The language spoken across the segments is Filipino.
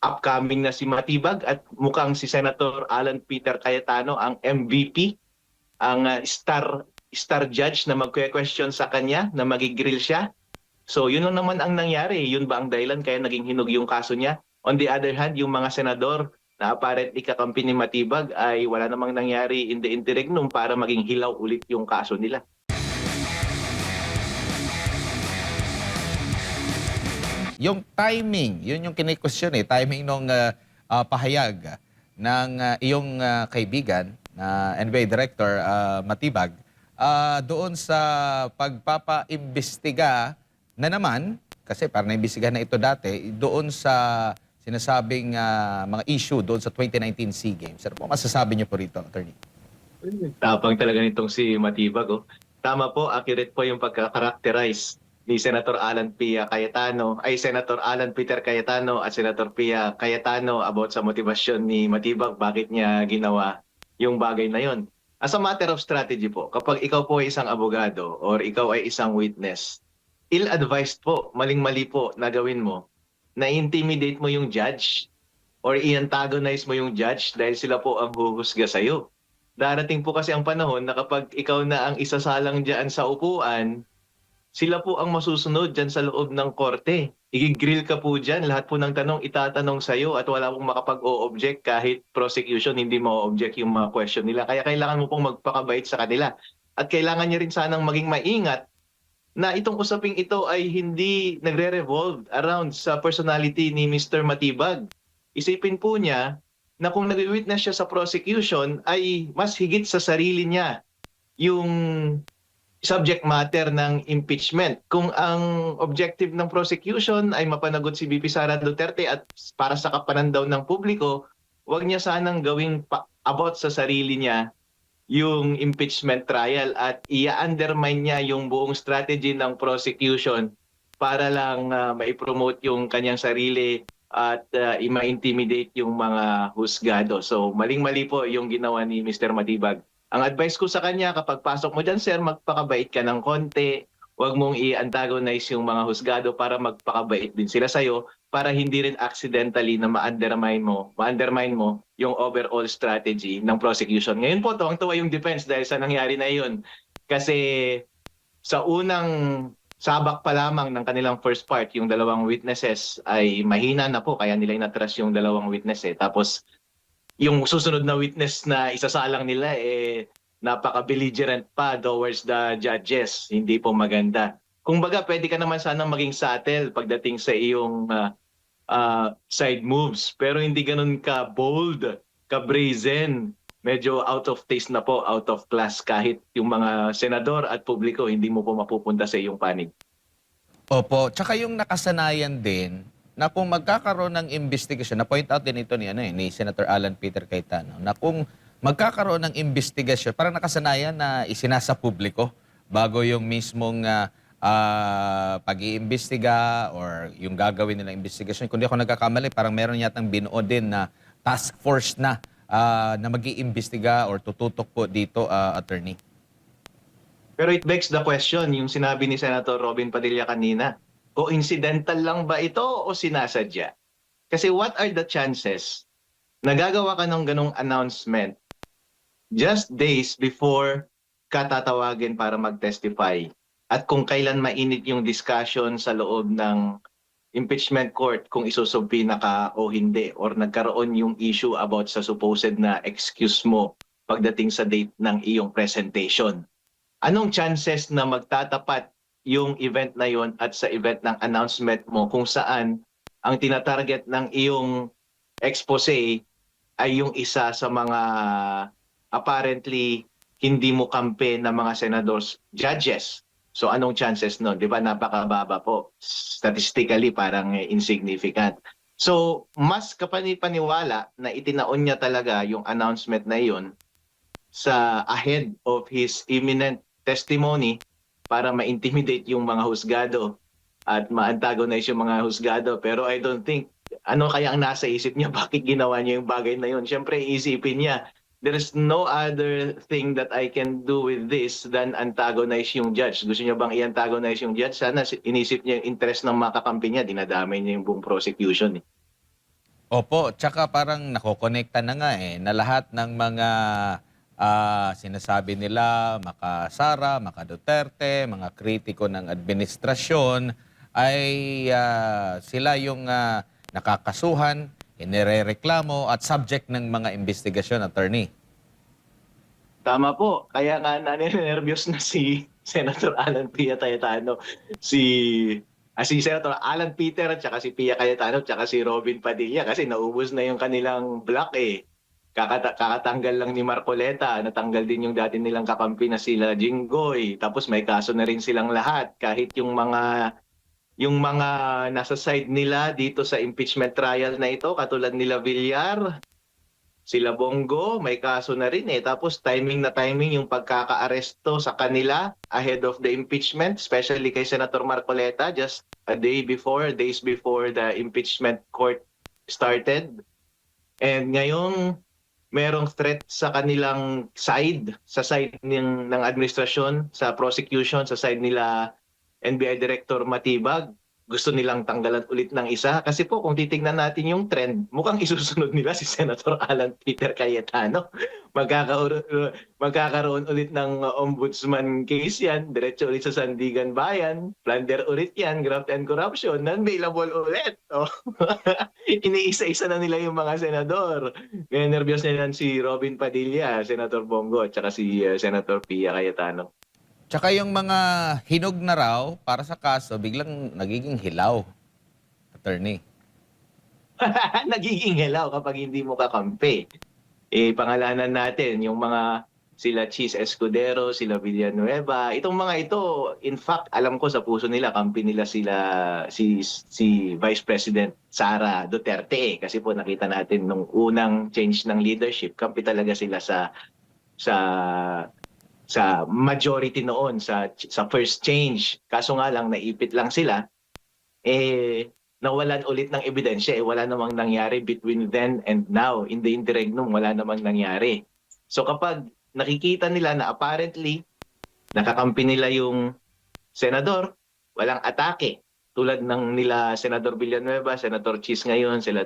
upcoming na si Matibag at mukhang si Senator Alan Peter Cayetano ang MVP, ang star judge na magque-question sa kanya, na magigrill siya. So yun lang naman ang nangyari. Yun ba ang dahilan kaya naging hinog yung kaso niya? On the other hand, yung mga senador na apparently kakampi ni Matibag ay wala namang nangyari in the interregnum para maging hilaw ulit yung kaso nila. Yung timing, yun yung kine-question timing nung pahayag ng iyong kaibigan na NBI Director Matibag doon sa pagpapaimbestiga na naman, kasi parang naimbestigahan na ito dati, doon sa sinasabing mga issue doon sa 2019 SEA Games. Ano po masasabi niyo po rito, Attorney? Tapang talaga nitong si Matibag. Oh. Tama po, accurate po yung pagka-characterize ni Senator Alan Pia Cayetano, ay Senator Alan Peter Cayetano at Senator Pia Cayetano about sa motivasyon ni Matibag, bakit niya ginawa yung bagay na yon. As a matter of strategy po, kapag ikaw po ay isang abogado or ikaw ay isang witness, ill-advised po, maling-mali po na gawin mo, na intimidate mo yung judge or i-antagonize mo yung judge dahil sila po ang huhusga sa'yo. Darating po kasi ang panahon na kapag ikaw na ang isasalang dyan sa upuan, sila po ang masusunod dyan sa loob ng korte. Igigrill ka po dyan, lahat po ng tanong itatanong sa'yo at wala pong makapag-o-object kahit prosecution hindi mo-object yung mga question nila. Kaya kailangan mo pong magpakabait sa kanila. At kailangan niya rin sanang maging maingat na itong usaping ito ay hindi nagre-revolve around sa personality ni Mr. Matibag. Isipin po niya na kung nag-witness siya sa prosecution ay mas higit sa sarili niya yung subject matter ng impeachment. Kung ang objective ng prosecution ay mapanagot si VP Sara Duterte at para sa kapanandaw ng publiko, wag niya sanang gawing about sa sarili niya yung impeachment trial at i-undermine niya yung buong strategy ng prosecution para lang maipromote yung kanyang sarili at i-intimidate yung mga husgado. So maling-mali po yung ginawa ni Mr. Matibag. Ang advice ko sa kanya, kapag pasok mo dyan, sir, magpakabait ka ng konti. Huwag mong i-antagonize yung mga husgado para magpakabait din sila sa'yo para hindi rin accidentally na ma-undermine mo yung overall strategy ng prosecution. Ngayon po, tuwang-tuwa yung defense dahil sa nangyari na yun. Kasi sa unang sabak pa lamang ng kanilang first part, yung dalawang witnesses ay mahina na po, kaya nila inatras yung dalawang witness eh. Tapos yung susunod na witness na isasalang nila napaka-belligerent pa towards the judges. Hindi po maganda. Kung baga, pwede ka naman sana maging subtle pagdating sa iyong side moves. Pero hindi ganun ka bold, ka brazen. Medyo out of taste na po, out of class. Kahit yung mga senador at publiko, hindi mo po mapupunta sa iyong panig. Opo, tsaka yung nakasanayan din na kung magkakaroon ng investigasyon, na-point out din ito ni Senator Alan Peter Cayetano, na kung magkakaroon ng investigasyon, parang nakasanayan na isinasa publiko bago yung mismong pag-iimbestiga or yung gagawin nilang investigasyon. Kung di ako nagkakamali, parang meron yatang binuo din na task force na mag-iimbestiga or tututok po dito, attorney. Pero it begs the question, yung sinabi ni Senator Robin Padilla kanina, coincidental lang ba ito o sinasadya? Kasi what are the chances na gagawa ka ng ganong announcement just days before katatawagin para mag-testify? At kung kailan mainit yung discussion sa loob ng impeachment court kung isusubpina ka o hindi, or nagkaroon yung issue about sa supposed na excuse mo pagdating sa date ng iyong presentation. Anong chances na magtatapat yung event na yon at sa event ng announcement mo kung saan ang tinatarget ng iyong expose ay yung isa sa mga apparently hindi mo kampe na mga senators, judges. So anong chances nun? Di ba napakababa po. Statistically parang insignificant. So mas kapani-paniwala na itinaon niya talaga yung announcement na iyon sa ahead of his imminent testimony para ma-intimidate yung mga husgado at ma-antagonize yung mga husgado. Pero I don't think, ano kaya ang nasa isip niya, bakit ginawa niya yung bagay na yun? Siyempre, isipin niya, there is no other thing that I can do with this than antagonize yung judge. Gusto niya bang i-antagonize yung judge? Sana inisip niya yung interest ng makakampi niya, dinadamay niya yung buong prosecution. Opo, tsaka parang nakokonekta na nga na lahat ng mga sinasabi nila, maka Sara, maka Duterte, mga kritiko ng administrasyon, ay sila yung nakakasuhan, inirereklamo at subject ng mga investigasyon, attorney. Tama po. Kaya nga naninervyos na si Senator Alan Pia Cayetano, si si Senator Alan Peter at saka si Pia Cayetano at saka si Robin Padilla kasi naubos na yung kanilang block eh. Kakatanggal lang ni Marcoleta, natanggal din yung dati nilang kakampi na sila Jinggoy. Tapos may kaso na rin silang lahat kahit yung mga nasa side nila dito sa impeachment trial na ito katulad nila Villar, sila Bongo, may kaso na rin eh. Tapos timing na timing yung pagkakaaresto sa kanila ahead of the impeachment, especially kay Senator Marcoleta just a day before, days before the impeachment court started. And ngayong merong threat sa kanilang side, sa side ng administrasyon, sa prosecution, sa side nila NBI Director Matibag, gusto nilang tanggalan ulit ng isa. Kasi po kung titignan natin yung trend, mukhang isusunod nila si Senator Alan Peter Cayetano. Magkakaroon ulit ng ombudsman case yan, diretso ulit sa Sandigan Bayan, plunder ulit yan, graft and corruption, non-bailable ulit. Oh. Iniisa-isa na nila yung mga senador. Ngayon nervyos na yan si Robin Padilla, Senator Bongo, at saka si Senator Pia Cayetano. Tsaka yung mga hinog na raw para sa kaso, biglang nagiging hilaw, attorney. Nagiging helaw kapag hindi mo kakampi. Pangalanan natin yung mga sila Cheese Escudero, sila Villanueva. Itong mga ito, in fact, alam ko sa puso nila, kampi nila si Vice President Sara Duterte. Kasi po nakita natin nung unang change ng leadership, kampi talaga sila sa sa majority noon sa first change. Kaso nga lang naipit lang sila nawalan ulit ng ebidensya wala namang nangyari between then and now. In the interregnum wala namang nangyari. So kapag nakikita nila na apparently nakakampi nila yung senador, walang atake tulad ng nila Senador Villanueva, Senator Cheese ngayon, sila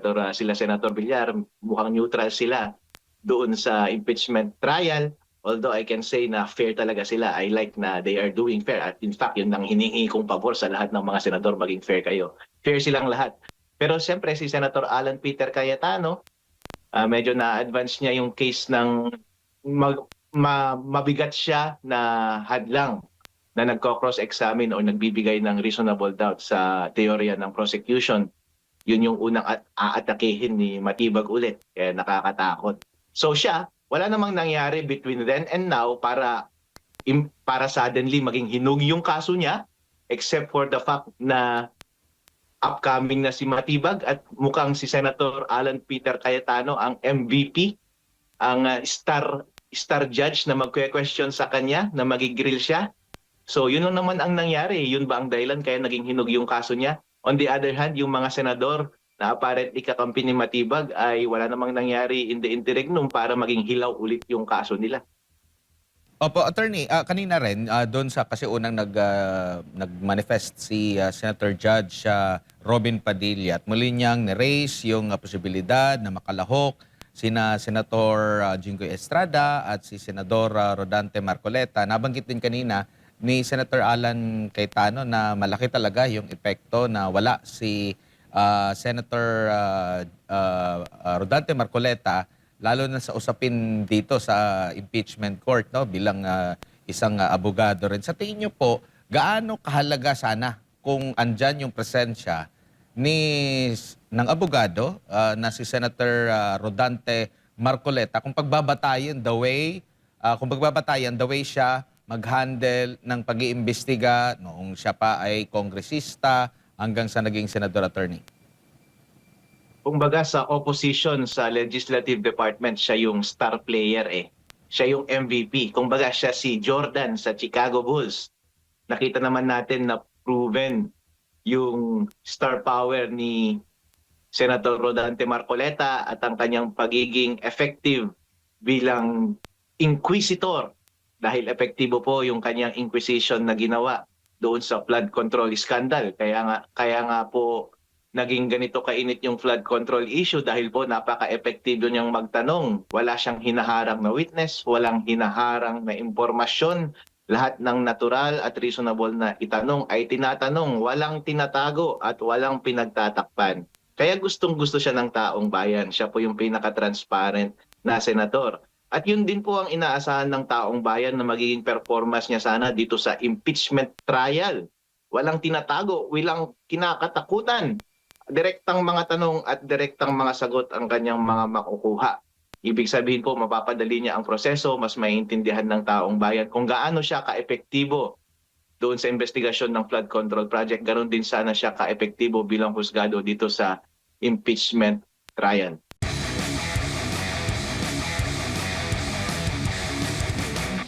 Senator Villar, mukhang neutral sila doon sa impeachment trial. Although I can say na fair talaga sila. I like na they are doing fair. At in fact, yun ang hinihingi kong pabor sa lahat ng mga senador, maging fair kayo. Fair silang lahat. Pero siyempre si Senator Alan Peter Cayetano, medyo na-advance niya yung case ng mabigat siya na hadlang na nagko-cross-examine o nagbibigay ng reasonable doubt sa teorya ng prosecution. Yun yung unang aatakehin ni Matibag ulit. Kaya nakakatakot. So siya, wala namang nangyari between then and now para suddenly maging hinog yung kaso niya except for the fact na upcoming na si Matibag at mukhang si Senator Alan Peter Cayetano ang MVP, ang star judge na magque-question sa kanya, na magigrill siya. So yun lang naman ang nangyari. Yun ba ang dahilan kaya naging hinog yung kaso niya? On the other hand, yung mga senador na apparently kakampi ni Matibag ay wala namang nangyari in the interregnum para maging hilaw ulit yung kaso nila. Opo, attorney, kanina rin, doon sa kasi unang nag-manifest si Senator Judge Robin Padilla at muli niyang ni-raise yung posibilidad na makalahok sina Senator Jinggoy Estrada at si Senador Rodante Marcoleta. Nabanggit din kanina ni Senator Alan Cayetano na malaki talaga yung epekto na wala si Senator Rodante Marcoleta lalo na sa usapin dito sa impeachment court bilang isang abogado rin. Sa tingin niyo po, gaano kahalaga sana kung andyan yung presensya ng abogado na si Senator Rodante Marcoleta kung pagbabatayan the way siya mag-handle ng pag-iimbestiga noong siya pa ay kongresista hanggang sa naging senador attorney? Kumbaga sa opposition sa legislative department, siya yung star player Siya yung MVP. Kumbaga siya si Jordan sa Chicago Bulls. Nakita naman natin na proven yung star power ni Senator Rodante Marcoleta at ang kanyang pagiging effective bilang inquisitor dahil epektibo po yung kanyang inquisition na ginawa doon sa flood control scandal. Kaya nga po naging ganito kainit yung flood control issue dahil po napaka-epektibo niyang magtanong. Wala siyang hinaharang na witness, walang hinaharang na impormasyon. Lahat ng natural at reasonable na itanong ay tinatanong, walang tinatago at walang pinagtatakpan. Kaya gustong-gusto siya ng taong bayan. Siya po yung pinaka-transparent na senador. At yun din po ang inaasahan ng taong bayan na magiging performance niya sana dito sa impeachment trial. Walang tinatago, walang kinakatakutan. Direktang mga tanong at direktang mga sagot ang kanyang mga makukuha. Ibig sabihin po, mapapadali niya ang proseso, mas maiintindihan ng taong bayan kung gaano siya kaepektibo doon sa investigasyon ng flood control project. Ganon din sana siya kaepektibo bilang husgado dito sa impeachment trial.